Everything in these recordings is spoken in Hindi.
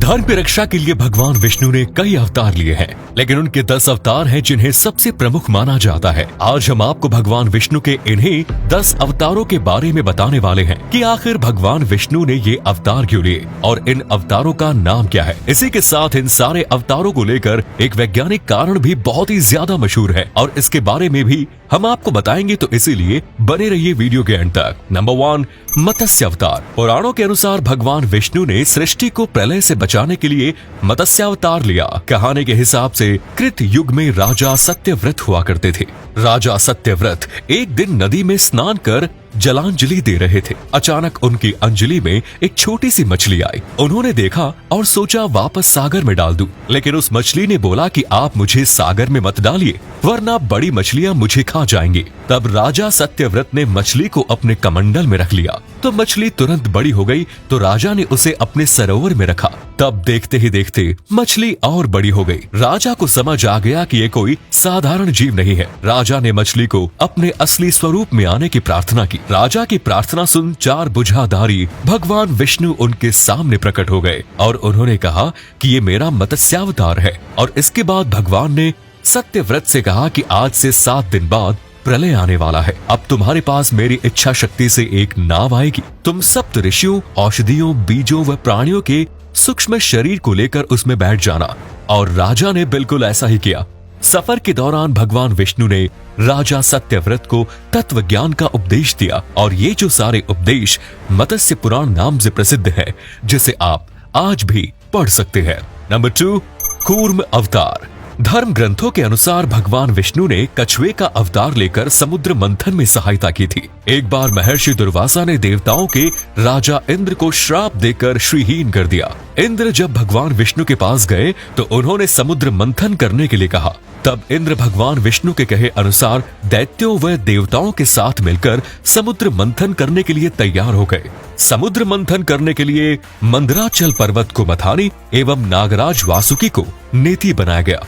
धर्म की रक्षा के लिए भगवान विष्णु ने कई अवतार लिए हैं, लेकिन उनके 10 अवतार हैं जिन्हें सबसे प्रमुख माना जाता है। आज हम आपको भगवान विष्णु के इन्हीं 10 अवतारों के बारे में बताने वाले हैं कि आखिर भगवान विष्णु ने ये अवतार क्यों लिए और इन अवतारों का नाम क्या है। इसी के साथ इन सारे अवतारों को लेकर एक वैज्ञानिक कारण भी बहुत ही ज्यादा मशहूर है और इसके बारे में भी हम आपको बताएंगे, तो इसीलिए बने रहिए वीडियो के अंत तक। नंबर 1, मत्स्य अवतार। पुराणों के अनुसार भगवान विष्णु ने सृष्टि को प्रलय से बचाने के लिए मत्स्य अवतार लिया। कहानी के हिसाब से कृत युग में राजा सत्यव्रत हुआ करते थे। राजा सत्यव्रत एक दिन नदी में स्नान कर जलांजलि दे रहे थे। अचानक उनकी अंजलि में एक छोटी सी मछली आई। उन्होंने देखा और सोचा वापस सागर में डाल दूं, लेकिन उस मछली ने बोला कि आप मुझे सागर में मत डालिए वरना बड़ी मछलियां मुझे खा जाएंगी। तब राजा सत्यव्रत ने मछली को अपने कमंडल में रख लिया तो मछली तुरंत बड़ी हो गई। तो राजा ने उसे अपने सरोवर में रखा। तब देखते ही देखते मछली और बड़ी हो गई। राजा को समझ आ गया कि ये कोई साधारण जीव नहीं है। राजा ने मछली को अपने असली स्वरूप में आने की प्रार्थना की। राजा की प्रार्थना सुन 4 भुजाधारी भगवान विष्णु उनके सामने प्रकट हो गए और उन्होंने कहा कि ये मेरा मत्स्यावतार है। और इसके बाद भगवान ने सत्यव्रत से कहा कि आज से 7 दिन बाद प्रलय आने वाला है। अब तुम्हारे पास मेरी इच्छा शक्ति से एक नाव आएगी। तुम सप्त ऋषियों, औषधियों, बीजों व प्राणियों के सूक्ष्म शरीर को लेकर उसमें बैठ जाना। और राजा ने बिल्कुल ऐसा ही किया। सफर के दौरान भगवान विष्णु ने राजा सत्यव्रत को तत्व ज्ञान का उपदेश दिया और ये जो सारे उपदेश मत्स्य पुराण नाम से प्रसिद्ध है, जिसे आप आज भी पढ़ सकते हैं। नंबर 2, कूर्म अवतार। धर्म ग्रंथों के अनुसार भगवान विष्णु ने कछुए का अवतार लेकर समुद्र मंथन में सहायता की थी। एक बार महर्षि दुर्वासा ने देवताओं के राजा इंद्र को श्राप देकर श्रीहीन कर दिया। इंद्र जब भगवान विष्णु के पास गए तो उन्होंने समुद्र मंथन करने के लिए कहा। तब इंद्र भगवान विष्णु के कहे अनुसार दैत्यों व देवताओं के साथ मिलकर समुद्र मंथन करने के लिए तैयार हो गए। समुद्र मंथन करने के लिए मंदराचल पर्वत को मथानी एवं नागराज वासुकी को नेति बनाया गया।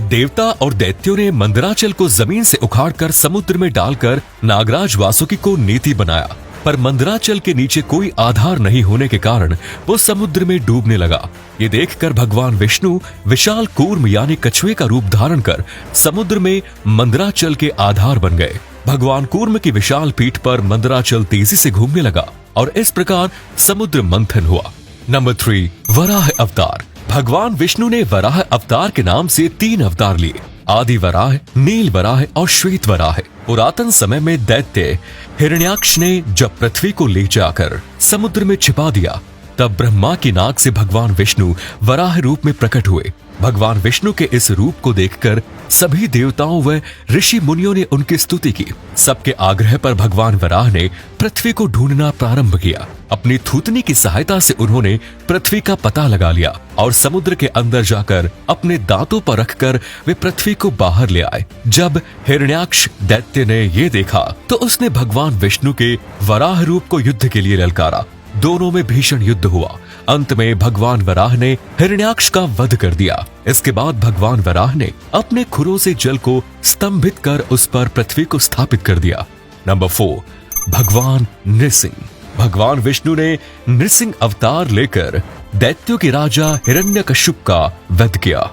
देवता और दैत्यों ने मंदराचल को जमीन से उखाड़कर समुद्र में डालकर नागराज वासुकी को नेति बनाया, पर मंदराचल के नीचे कोई आधार नहीं होने के कारण वो समुद्र में डूबने लगा। ये देखकर भगवान विष्णु विशाल कूर्म यानी कछुए का रूप धारण कर समुद्र में मंदराचल के आधार बन गए। भगवान कूर्म की विशाल पीठ पर मंदराचल तेजी से घूमने लगा और इस प्रकार समुद्र मंथन हुआ। नंबर 3, वराह अवतार। भगवान विष्णु ने वराह अवतार के नाम से 3 अवतार लिए। आदि वराह, नील वराह और श्वेत वराह। पुरातन समय में दैत्य हिरण्याक्ष ने जब पृथ्वी को ले जाकर समुद्र में छिपा दिया, तब ब्रह्मा की नाक से भगवान विष्णु वराह रूप में प्रकट हुए। भगवान विष्णु के इस रूप को देखकर सभी देवताओं व ऋषि मुनियों ने उनकी स्तुति की। सबके आग्रह पर भगवान वराह ने पृथ्वी को ढूंढना प्रारंभ किया। अपनी थूतनी की सहायता से उन्होंने पृथ्वी का पता लगा लिया और समुद्र के अंदर जाकर अपने दांतों पर रखकर वे पृथ्वी को बाहर ले आए। जब हिरण्याक्ष दैत्य ने ये देखा तो उसने भगवान विष्णु के वराह रूप को युद्ध के लिए ललकारा। दोनों में भीषण युद्ध हुआ। अंत में भगवान वराह ने हिरण्याक्ष का वध कर दिया। इसके बाद भगवान वराह ने अपने खुरों से जल को स्तंभित कर उस पर पृथ्वी को स्थापित कर दिया। नंबर 4, भगवान नृसिंह। भगवान विष्णु ने नृसिंह अवतार लेकर दैत्यों के राजा हिरण्यकश्यप का वध किया।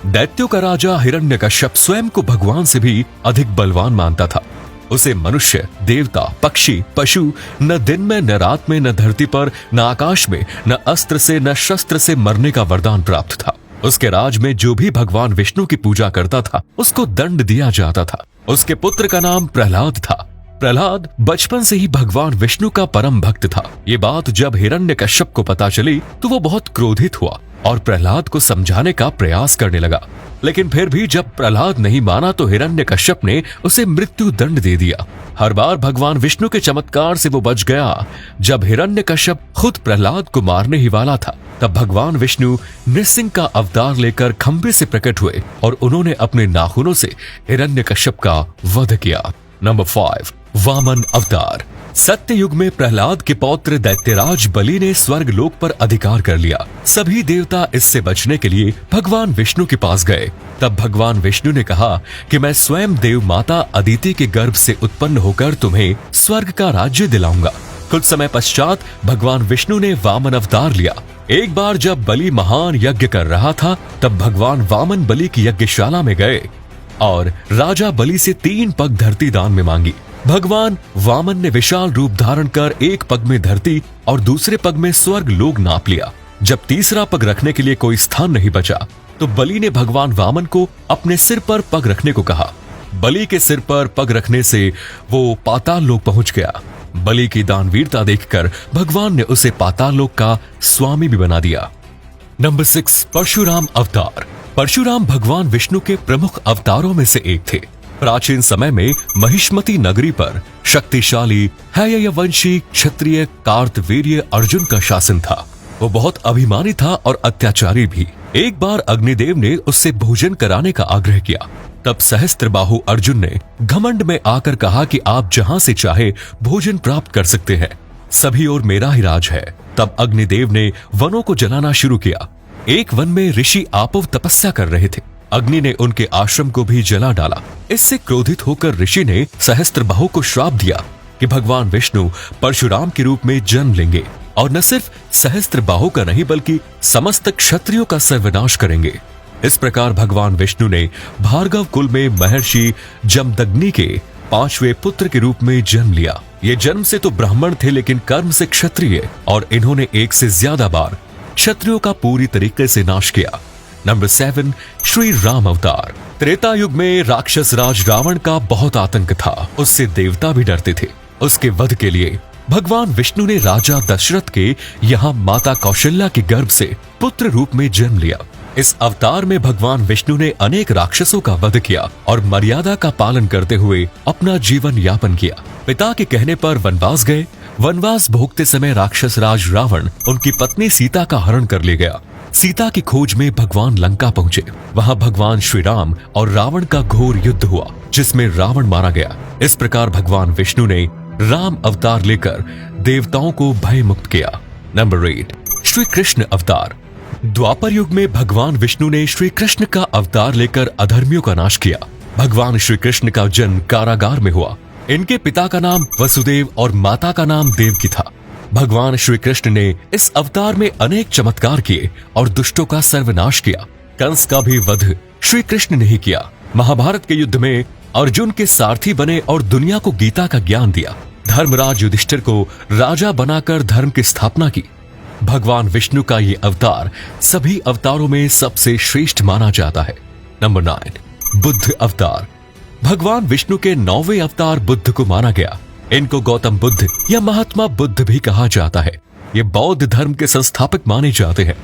दैत्यों का राजा हिरण्यकश्यप स्वयं को भगवान से भी अधिक बलवान मानता था। उसे मनुष्य, देवता, पक्षी, पशु न दिन में न रात में, न धरती पर न आकाश में, न अस्त्र से न शस्त्र से मरने का वरदान प्राप्त था। उसके राज में जो भी भगवान विष्णु की पूजा करता था उसको दंड दिया जाता था। उसके पुत्र का नाम प्रहलाद था। प्रहलाद बचपन से ही भगवान विष्णु का परम भक्त था। ये बात जब हिरण्यकश्यप को पता चली तो वो बहुत क्रोधित हुआ और प्रहलाद को समझाने का प्रयास करने लगा। लेकिन फिर भी जब प्रहलाद नहीं माना तो हिरण्यकश्यप ने उसे मृत्यु दंड दे दिया। हर बार भगवान विष्णु के चमत्कार से वो बच गया। जब हिरण्यकश्यप खुद प्रहलाद को मारने ही वाला था, तब भगवान विष्णु नृसिंह का अवतार लेकर खंबे से प्रकट हुए और उन्होंने अपने नाखूनों से हिरण्यकश्यप का वध किया। नंबर 5, वामन अवतार। सत्य युग में प्रहलाद के पौत्र दैत्यराज बलि ने स्वर्ग लोक पर अधिकार कर लिया। सभी देवता इससे बचने के लिए भगवान विष्णु के पास गए। तब भगवान विष्णु ने कहा कि मैं स्वयं देव माता अदिति के गर्भ से उत्पन्न होकर तुम्हें स्वर्ग का राज्य दिलाऊंगा। कुछ समय पश्चात भगवान विष्णु ने वामन अवतार लिया। एक बार जब बलि महान यज्ञ कर रहा था, तब भगवान वामन बलि की यज्ञशाला में गए और राजा बलि से 3 पग धरती दान में मांगी। भगवान वामन ने विशाल रूप धारण कर एक पग में धरती और दूसरे पग में स्वर्ग लोक नाप लिया। जब तीसरा पग रखने के लिए कोई स्थान नहीं बचा, तो बलि ने भगवान वामन को अपने सिर पर पग रखने को कहा। बलि के सिर पर पग रखने से वो पाताल लोक पहुंच गया। बलि की दानवीरता देखकर भगवान ने उसे पाताल लोक का स्वामी भी बना दिया। नंबर 6, परशुराम अवतार। परशुराम भगवान विष्णु के प्रमुख अवतारों में से एक थे। प्राचीन समय में महिष्मती नगरी पर शक्तिशाली हैयवंशी क्षत्रिय कार्तवीर्य अर्जुन का शासन था। वो बहुत अभिमानी था और अत्याचारी भी। एक बार अग्निदेव ने उससे भोजन कराने का आग्रह किया। तब सहस्त्रबाहु अर्जुन ने घमंड में आकर कहा कि आप जहां से चाहे भोजन प्राप्त कर सकते हैं, सभी ओर मेरा ही राज है। तब अग्निदेव ने वनों को जलाना शुरू किया। एक वन में ऋषि आपव तपस्या कर रहे थे। अग्नि ने उनके आश्रम को भी जला डाला। इससे क्रोधित होकर ऋषि ने सहस्त्रबाहु को श्राप दिया कि भगवान विष्णु परशुराम के रूप में जन्म लेंगे और न सिर्फ सहस्त्रबाहु का नहीं बल्कि समस्त क्षत्रियों का सर्वनाश करेंगे। इस प्रकार भगवान विष्णु ने भार्गव कुल में महर्षि जमदग्नि के 5वें पुत्र के रूप में जन्म लिया। ये जन्म से तो ब्राह्मण थे, लेकिन कर्म से क्षत्रिय, और इन्होंने एक से ज्यादा बार क्षत्रियों का पूरी तरीके से नाश किया। नंबर 7, श्री राम अवतार। त्रेता युग में राक्षस राज रावण का बहुत आतंक था। उससे देवता भी डरते थे। उसके वध के लिए भगवान विष्णु ने राजा दशरथ के यहाँ माता कौशल्या के गर्भ से पुत्र रूप में जन्म लिया। इस अवतार में भगवान विष्णु ने अनेक राक्षसों का वध किया और मर्यादा का पालन करते हुए अपना जीवन यापन किया। पिता के कहने पर वनवास गए। वनवास भोगते समय राक्षस राज रावण उनकी पत्नी सीता का हरण कर ले गया। सीता की खोज में भगवान लंका पहुंचे। वहां भगवान श्री राम और रावण का घोर युद्ध हुआ, जिसमें रावण मारा गया। इस प्रकार भगवान विष्णु ने राम अवतार लेकर देवताओं को भय मुक्त किया। नंबर 8, श्री कृष्ण अवतार। द्वापर युग में भगवान विष्णु ने श्री कृष्ण का अवतार लेकर अधर्मियों का नाश किया। भगवान श्री कृष्ण का जन्म कारागार में हुआ। इनके पिता का नाम वसुदेव और माता का नाम देवकी था। भगवान श्री कृष्ण ने इस अवतार में अनेक चमत्कार किए और दुष्टों का सर्वनाश किया। कंस का भी वध श्री कृष्ण ने ही किया। महाभारत के युद्ध में अर्जुन के सारथी बने और दुनिया को गीता का ज्ञान दिया। धर्मराज युधिष्ठिर को राजा बनाकर धर्म की स्थापना की। भगवान विष्णु का ये अवतार सभी अवतारों में सबसे श्रेष्ठ माना जाता है। नंबर 9, बुद्ध अवतार। भगवान विष्णु के 9वें अवतार बुद्ध को माना गया। इनको गौतम बुद्ध या महात्मा बुद्ध भी कहा जाता है। ये बौद्ध धर्म के संस्थापक माने जाते हैं।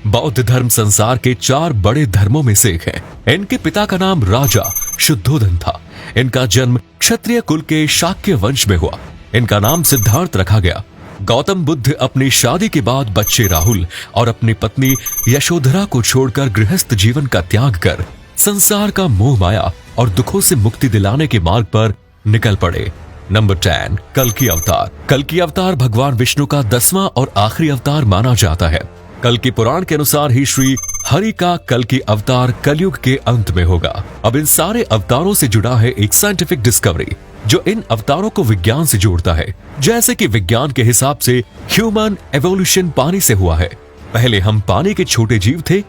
बौद्ध धर्म संसार के 4 बड़े धर्मों में से एक है। इनके पिता का नाम राजा शुद्धोधन था। इनका जन्म क्षत्रिय कुल के शाक्य वंश में हुआ। इनका नाम सिद्धार्थ रखा गया। गौतम बुद्ध अपनी शादी के बाद बच्चे राहुल और अपनी पत्नी यशोधरा को छोड़कर गृहस्थ जीवन का त्याग कर संसार का मोह माया और दुखों से मुक्ति दिलाने के मार्ग पर निकल पड़े। नंबर 10, कल्कि अवतार। कल्कि अवतार भगवान विष्णु का 10वां और आखिरी अवतार माना जाता है। कल्कि पुराण के अनुसार ही श्री हरि का कल्कि अवतार कलयुग के अंत में होगा। अब इन सारे अवतारों से जुड़ा है एक साइंटिफिक डिस्कवरी जो इन अवतारों को विज्ञान से जोड़ता है। जैसे कि विज्ञान के हिसाब से ह्यूमन एवोल्यूशन पानी से हुआ है। पहले हम पानी के छोटे जीव थे,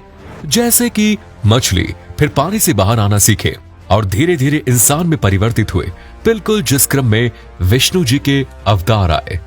जैसे कि मछली, फिर पानी से बाहर आना सीखे और धीरे धीरे इंसान में परिवर्तित हुए, बिल्कुल जिस क्रम में विष्णु जी के अवतार आए।